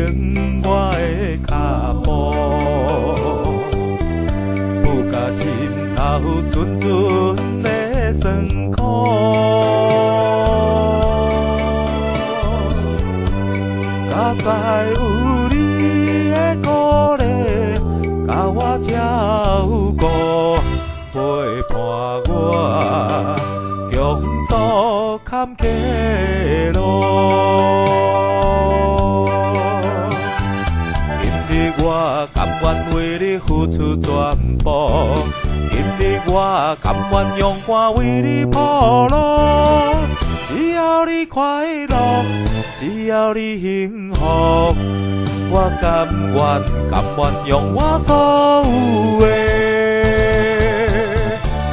前我的脚步，不甲心头阵阵的酸苦。甲知有你的鼓励，甲我照顾，陪伴我共度坎坷路。我甘愿为你付出全部，今日我甘愿勇敢为你铺路。只要你快乐，只要你幸福，我甘愿用我所有的，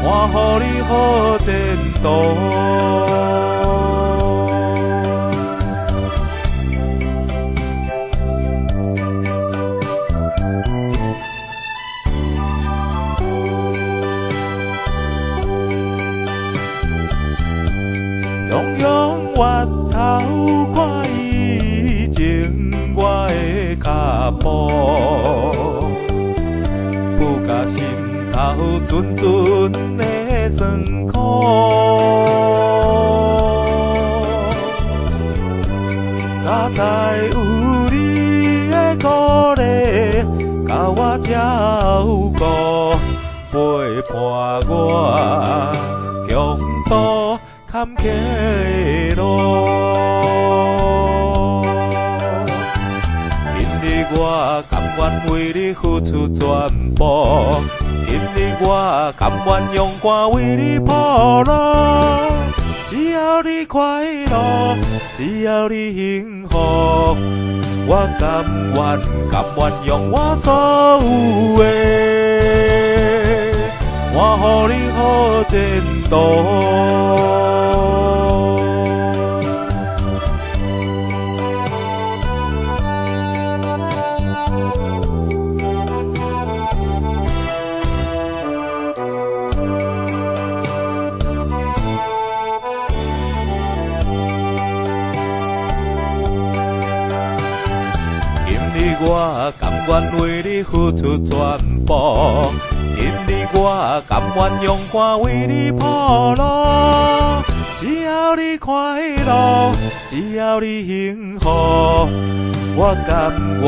换予你好前途。永远越头看以前我的脚步，不甲心头阵阵的酸苦。甲知有你的鼓励，甲我照顾，陪伴我共度坎坷路。今日我甘愿为你付出全部，今日我甘愿勇敢为你铺路。只要你快乐，只要你幸福，我甘愿用我所有的，换予你好前途。我甘愿为你付出全部，今日我甘愿勇敢为你铺路。只要你快乐，只要你幸福，我甘愿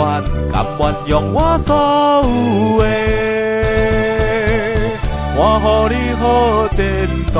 用我所有的，换予你好前途。